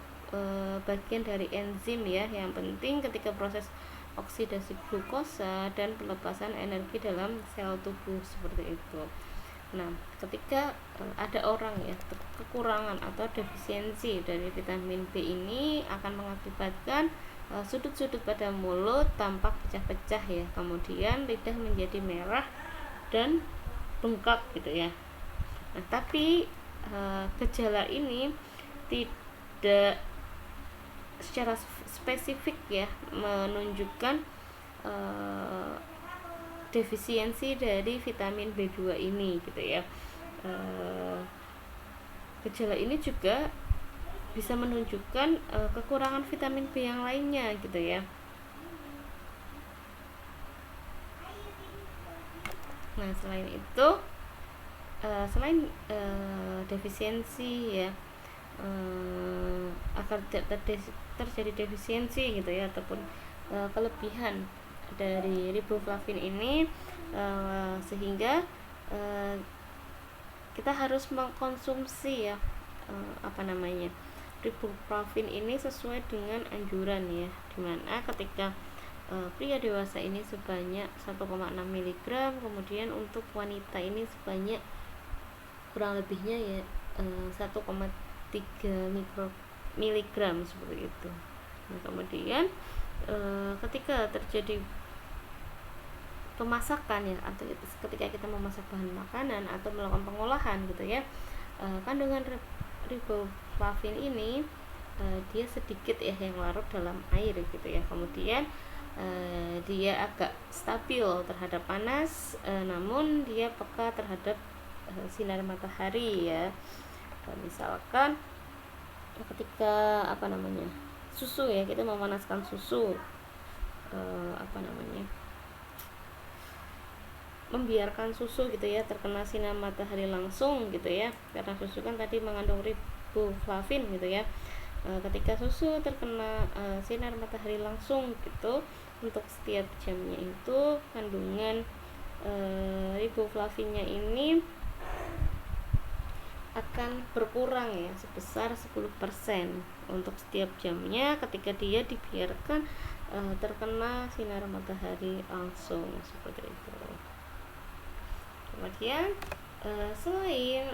bagian dari enzim ya, yang penting ketika proses oksidasi glukosa dan pelepasan energi dalam sel tubuh seperti itu. Nah, ketika ada orang ya kekurangan atau defisiensi dari vitamin B ini akan mengakibatkan sudut-sudut pada mulut tampak pecah-pecah ya, kemudian lidah menjadi merah dan bengkak gitu ya. Nah, tapi gejala ini tidak secara spesifik ya menunjukkan defisiensi dari vitamin B2 ini gitu ya. Gejala ini juga bisa menunjukkan kekurangan vitamin B yang lainnya gitu ya. Nah, selain itu selain defisiensi ya, akan terjadi defisiensi gitu ya, ataupun kelebihan dari riboflavin ini sehingga kita harus mengkonsumsi ya riboflavin ini sesuai dengan anjuran ya, dimana ketika pria dewasa ini sebanyak 1,6 mg, kemudian untuk wanita ini sebanyak kurang lebihnya ya 1,3 mikrogram seperti itu. Nah, kemudian ketika terjadi pemasakan ya, atau ketika kita memasak bahan makanan atau melakukan pengolahan gitu ya, kandungan riboflavin ini dia sedikit ya yang larut dalam air gitu ya, kemudian dia agak stabil terhadap panas, namun dia peka terhadap sinar matahari ya. Misalkan ketika susu ya, kita memanaskan susu, membiarkan susu gitu ya terkena sinar matahari langsung gitu ya, karena susu kan tadi mengandung riboflavin gitu ya. Ketika susu terkena sinar matahari langsung gitu, untuk setiap jamnya itu kandungan riboflavinnya ini akan berkurang ya sebesar 10% untuk setiap jamnya ketika dia dibiarkan terkena sinar matahari langsung seperti itu. Kemudian selain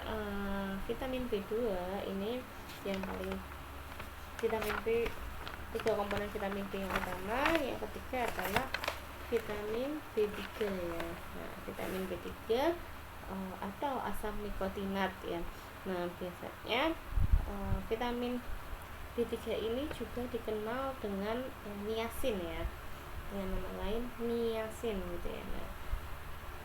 vitamin B2 ini yang paling vitamin B, 3 komponen vitamin B yang utama, yang ketiga adalah vitamin B3 ya. Nah, vitamin B3 atau asam nikotinat ya. Nah, biasanya vitamin B3 ini juga dikenal dengan niacin ya, dengan nama lain niacin gitu ya. Nah,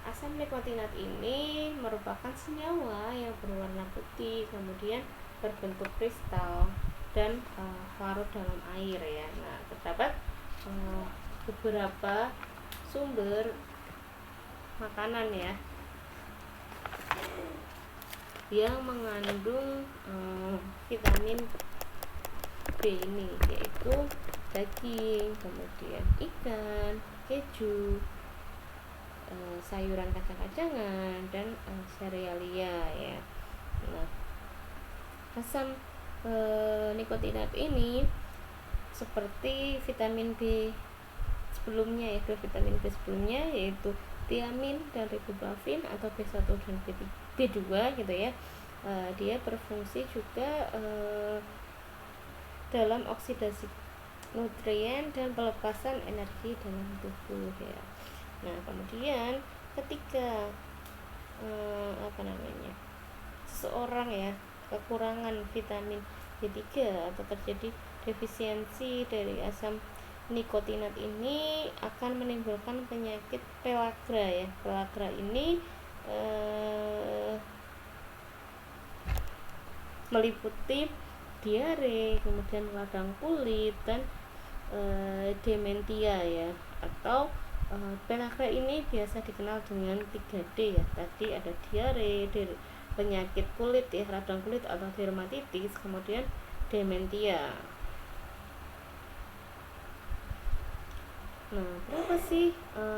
asam nikotinat ini merupakan senyawa yang berwarna putih, kemudian berbentuk kristal dan larut dalam air ya. Nah, terdapat beberapa sumber makanan ya yang mengandung vitamin B ini, yaitu daging, kemudian ikan, keju, sayuran kacang-kacangan, dan serealia ya. Nah, asam nikotinat ini seperti vitamin B sebelumnya ya, dua vitamin B sebelumnya yaitu tiamin dan riboflavin atau B1 dan B2 gitu ya. Dia berfungsi juga dalam oksidasi nutrien dan pelepasan energi dalam tubuh ya. Nah, kemudian ketika seseorang ya kekurangan vitamin B3 atau terjadi defisiensi dari asam nikotinat ini, akan menimbulkan penyakit pellagra ya. Pellagra ini meliputi diare, kemudian radang kulit, dan dementia ya. Atau pellagra ini biasa dikenal dengan 3D ya. Tadi ada diare, penyakit kulit ya, radang kulit atau dermatitis, kemudian dementia. Nah, berapa sih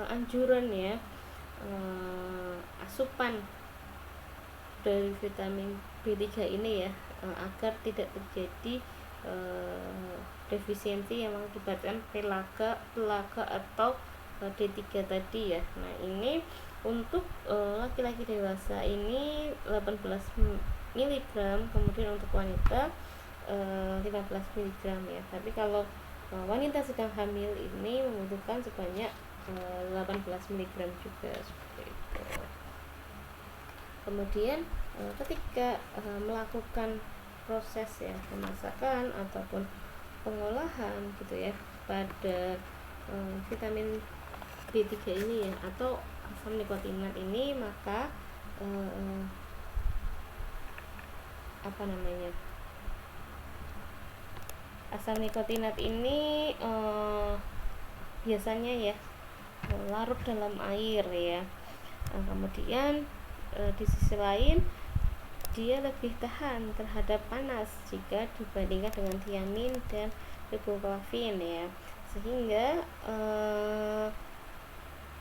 anjuran ya asupan dari vitamin B3 ini ya, agar tidak terjadi defisiensi yang mengakibatkan pellagra atau D3 tadi ya. Nah, ini untuk laki-laki dewasa ini 18 mg, kemudian untuk wanita 15 mg ya. Tapi kalau wanita sedang hamil ini membutuhkan sebanyak 18 mg juga, seperti itu. Kemudian ketika melakukan proses ya pemasakan ataupun pengolahan gitu ya pada vitamin B3 ini ya, atau asam nikotinat ini, maka asam nikotinat ini biasanya ya larut dalam air ya. Kemudian di sisi lain dia lebih tahan terhadap panas jika dibandingkan dengan tiamin dan riboflavin ya, sehingga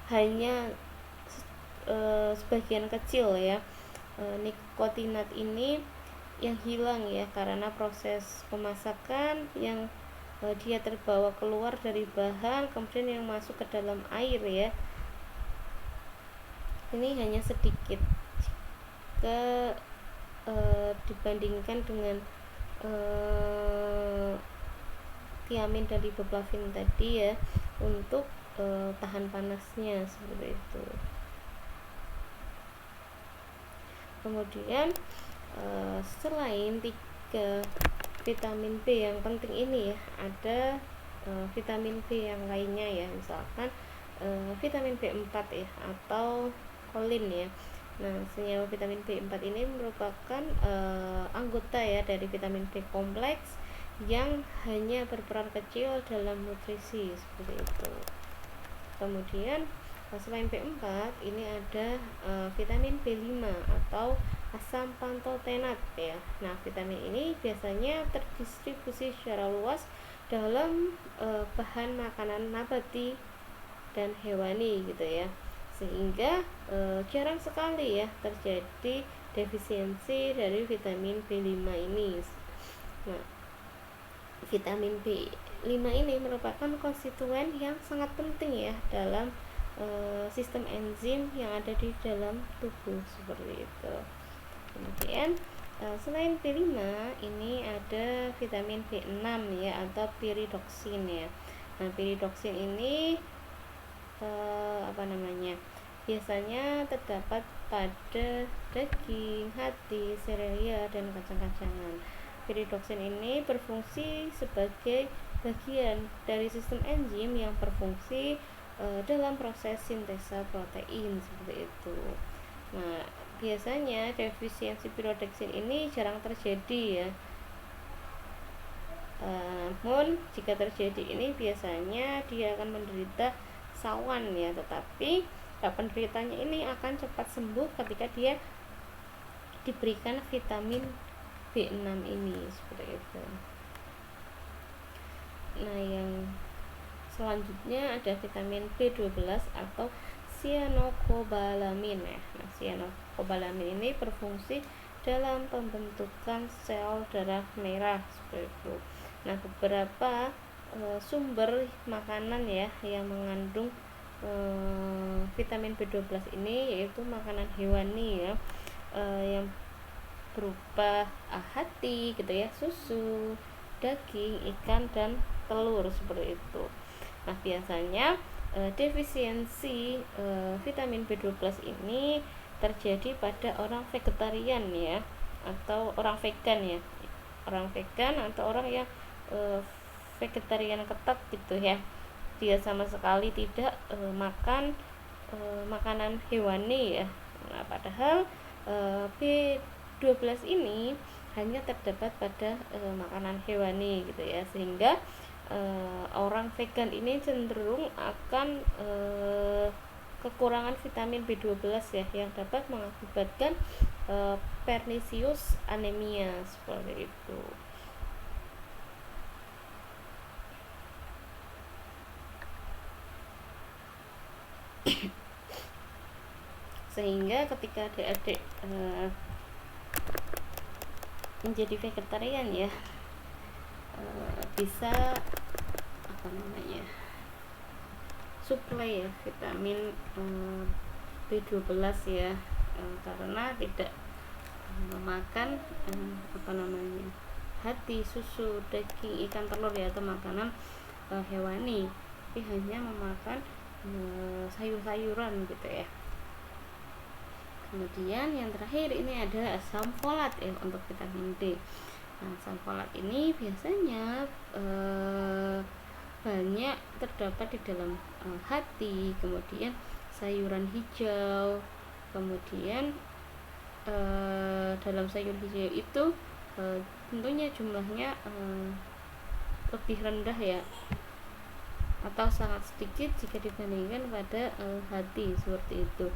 hanya sebagian kecil ya nikotinat ini yang hilang ya karena proses pemasakan yang dia terbawa keluar dari bahan kemudian yang masuk ke dalam air ya. Ini hanya sedikit dibandingkan dengan tiamin dan riboflavin tadi ya, untuk tahan panasnya, seperti itu. Kemudian selain 3 vitamin B yang penting ini ya, ada vitamin B yang lainnya ya, misalkan vitamin B4 ya, atau kolin ya. Nah, senyawa vitamin B4 ini merupakan anggota ya dari vitamin B kompleks yang hanya berperan kecil dalam nutrisi, seperti itu. Kemudian selain B4 ini ada vitamin B5 atau asam pantotenat ya. Nah, vitamin ini biasanya terdistribusi secara luas dalam bahan makanan nabati dan hewani gitu ya, sehingga jarang sekali ya terjadi defisiensi dari vitamin B5 ini. Nah, vitamin B5 ini merupakan konstituen yang sangat penting ya dalam sistem enzim yang ada di dalam tubuh, seperti itu. Kemudian selain B5 ini ada vitamin B6 ya, atau pyridoxine ya. Nah, pyridoxine ini biasanya terdapat pada daging, hati, serealia, dan kacang-kacangan. Pyridoxine ini berfungsi sebagai bagian dari sistem enzim yang berfungsi dalam proses sintesa protein, seperti itu. Nah, biasanya defisiensi pyridoxine ini jarang terjadi ya. Namun jika terjadi ini biasanya dia akan menderita bangsawan ya, tetapi penderitanya ini akan cepat sembuh ketika dia diberikan vitamin B6 ini, seperti itu. Nah, yang selanjutnya ada vitamin B12 atau cyanocobalamin ya. Nah, cyanocobalamin ini berfungsi dalam pembentukan sel darah merah, seperti itu. Nah, beberapa sumber makanan ya yang mengandung vitamin B12 ini yaitu makanan hewani ya, yang berupa hati gitu ya, susu, daging, ikan, dan telur, seperti itu. Nah, biasanya defisiensi vitamin B12 ini terjadi pada orang vegetarian ya, atau orang vegan ya, orang vegan atau orang yang vegetarian ketat gitu ya, dia sama sekali tidak makan makanan hewani ya. Nah, padahal B12 ini hanya terdapat pada makanan hewani gitu ya, sehingga orang vegan ini cenderung akan kekurangan vitamin B12 ya, yang dapat mengakibatkan pernicious anemia, seperti itu. Sehingga ketika adik-adik menjadi vegetarian ya, bisa suplai ya vitamin B12 ya, karena tidak memakan hati, susu, daging, ikan, telur ya, atau makanan hewani, tapi hanya memakan sayur-sayuran gitu ya. Kemudian yang terakhir ini ada asam folat ya untuk vitamin D. Nah, asam folat ini biasanya banyak terdapat di dalam hati, kemudian sayuran hijau, kemudian dalam sayur hijau itu tentunya jumlahnya lebih rendah ya, atau sangat sedikit jika dibandingkan pada hati, seperti itu.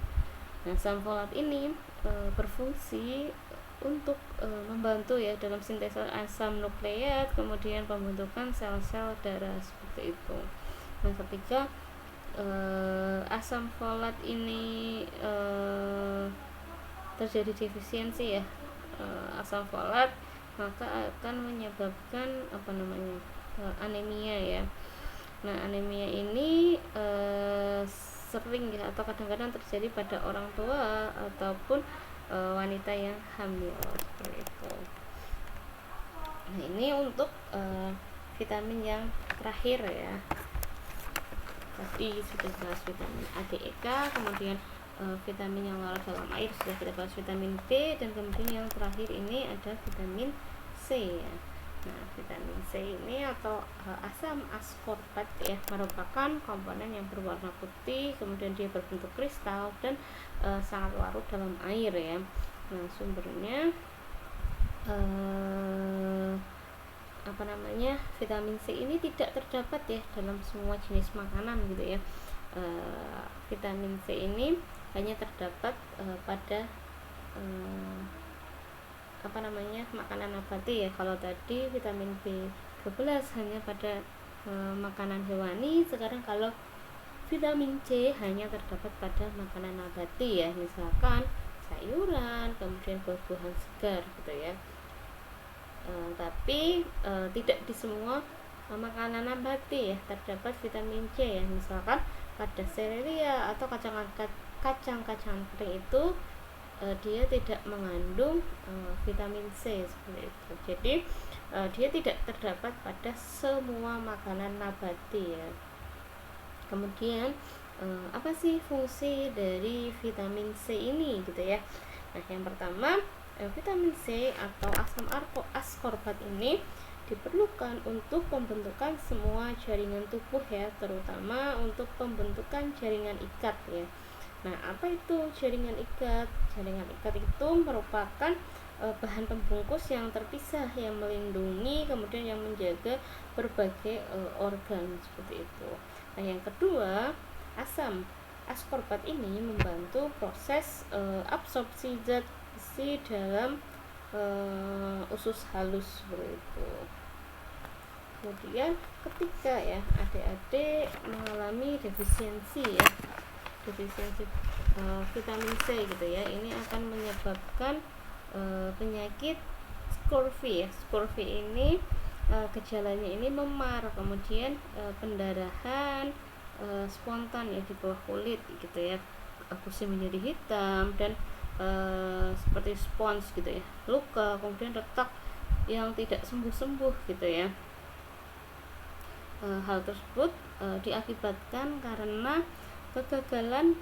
Nah, asam folat ini berfungsi untuk membantu ya dalam sintesis asam nukleat, kemudian pembentukan sel-sel darah, seperti itu. Nah, ketika asam folat ini terjadi defisiensi ya asam folat, maka akan menyebabkan anemia ya. Nah, anemia ini sering ya, atau kadang-kadang terjadi pada orang tua ataupun wanita yang hamil, seperti itu. Nah, ini untuk vitamin yang terakhir ya. Tadi sudah bahas vitamin A, D, E, K, kemudian vitamin yang larut dalam air sudah kita bahas vitamin B, dan kemudian yang terakhir ini ada vitamin C ya. Nah, vitamin C ini atau asam ascorbat ya, merupakan komponen yang berwarna putih, kemudian dia berbentuk kristal dan sangat larut dalam air ya. Nah, sumbernya vitamin C ini tidak terdapat ya dalam semua jenis makanan gitu ya. Vitamin C ini hanya terdapat pada makanan nabati ya. Kalau tadi vitamin B12 hanya pada makanan hewani, sekarang kalau vitamin C hanya terdapat pada makanan nabati ya, misalkan sayuran, kemudian buah-buahan segar gitu ya. Tapi tidak di semua makanan nabati ya terdapat vitamin C ya, misalkan pada serelia atau kacang-kacangan kering itu dia tidak mengandung vitamin C, seperti itu. Jadi dia tidak terdapat pada semua makanan nabati ya. Kemudian apa sih fungsi dari vitamin C ini gitu ya. Nah, yang pertama, vitamin C atau asam ascorbat ini diperlukan untuk pembentukan semua jaringan tubuh ya, terutama untuk pembentukan jaringan ikat ya. Nah, apa itu jaringan ikat? Jaringan ikat itu merupakan bahan pembungkus yang terpisah yang melindungi kemudian yang menjaga berbagai organ, seperti itu. Nah, yang kedua, asam askorbat ini membantu proses absorpsi zat besi dalam usus halus seperti itu. Kemudian ketika ya adik-adik mengalami defisiensi vitamin C gitu ya, ini akan menyebabkan penyakit scurvy ya. Scurvy ini gejalanya ini memar, kemudian pendarahan spontan ya di bawah kulit gitu ya, gusi menjadi hitam dan seperti spons gitu ya, luka, kemudian retak yang tidak sembuh-sembuh gitu ya. Hal tersebut diakibatkan karena kegagalan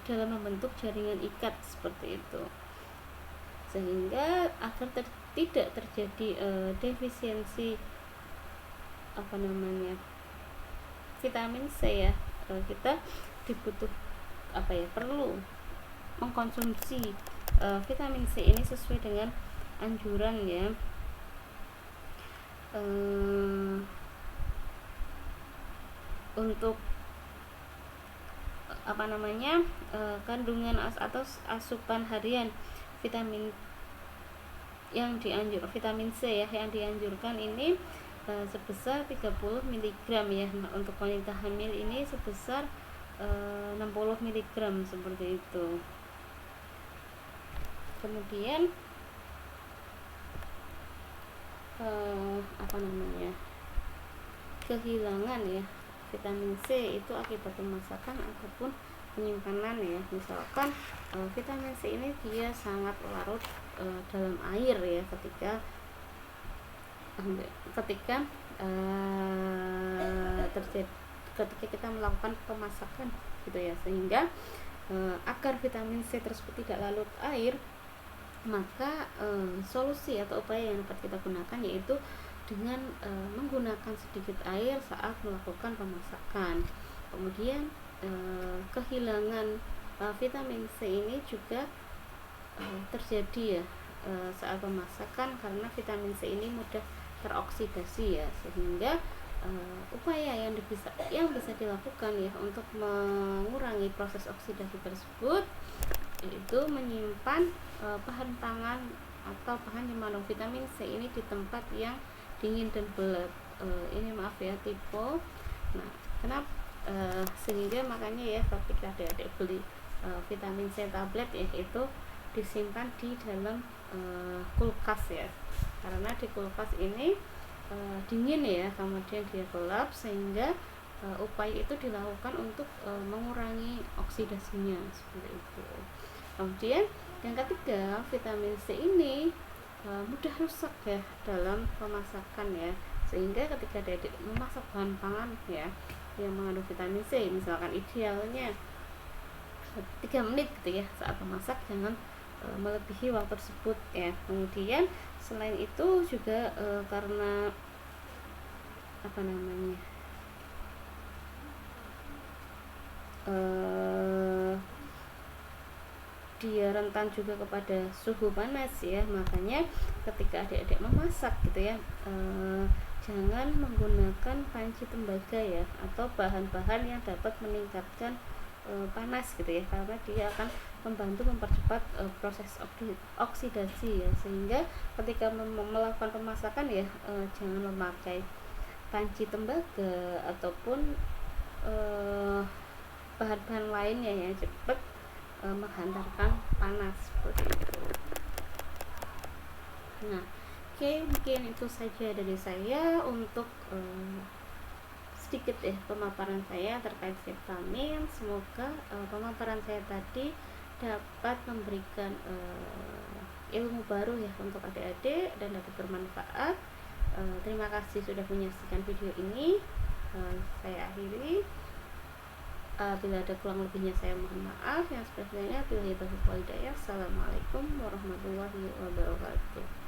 dalam membentuk jaringan ikat seperti itu, sehingga agar tidak terjadi defisiensi vitamin C ya, kita perlu mengkonsumsi vitamin C ini sesuai dengan anjuran ya. Untuk kandungan atau asupan harian vitamin C ya yang dianjurkan ini sebesar 30 mg ya. Untuk wanita hamil ini sebesar 60 mg seperti itu. Kemudian kehilangan ya vitamin C itu akibat pemasakan ataupun penyimpanan ya. Misalkan vitamin C ini dia sangat larut dalam air ya ketika kita melakukan pemasakan gitu ya, sehingga agar vitamin C tersebut tidak larut air, maka solusi atau upaya yang dapat kita gunakan yaitu dengan menggunakan sedikit air saat melakukan pemasakan. Kemudian kehilangan vitamin C ini juga terjadi ya saat pemasakan, karena vitamin C ini mudah teroksidasi ya, sehingga upaya yang bisa dilakukan ya untuk mengurangi proses oksidasi tersebut yaitu menyimpan bahan pangan atau bahan yang mengandung vitamin C ini di tempat yang dingin dan gelap. Ini tipe. Nah, kenapa sehingga makanya ya ketika adik-adik beli vitamin C tablet ya, itu disimpan di dalam kulkas ya, karena di kulkas ini dingin ya, kemudian dia gelap, sehingga upaya itu dilakukan untuk mengurangi oksidasinya seperti itu. Kemudian yang ketiga, vitamin C ini mudah rusak ya dalam pemasakan ya, sehingga ketika adik memasak bahan pangan ya yang mengandung vitamin C, misalkan idealnya 3 menit gitu ya saat memasak, jangan melebihi waktu tersebut ya. Kemudian selain itu juga karena dia rentan juga kepada suhu panas ya, makanya ketika adik-adik memasak gitu ya, jangan menggunakan panci tembaga ya atau bahan-bahan yang dapat meningkatkan panas gitu ya, karena dia akan membantu mempercepat proses oksidasi ya, sehingga ketika melakukan pemasakan ya jangan memakai panci tembaga ataupun bahan-bahan lainnya yang cepat menghantarkan panas seperti itu. Nah, mungkin itu saja dari saya untuk sedikit pemaparan saya terkait vitamin. Semoga pemaparan saya tadi dapat memberikan ilmu baru ya untuk adik-adik dan dapat bermanfaat. Terima kasih sudah menyaksikan video ini. Saya akhiri. Bila ada kurang lebihnya saya mohon maaf. Yang sebenarnya bila hidayah. Assalamualaikum warahmatullahi wabarakatuh.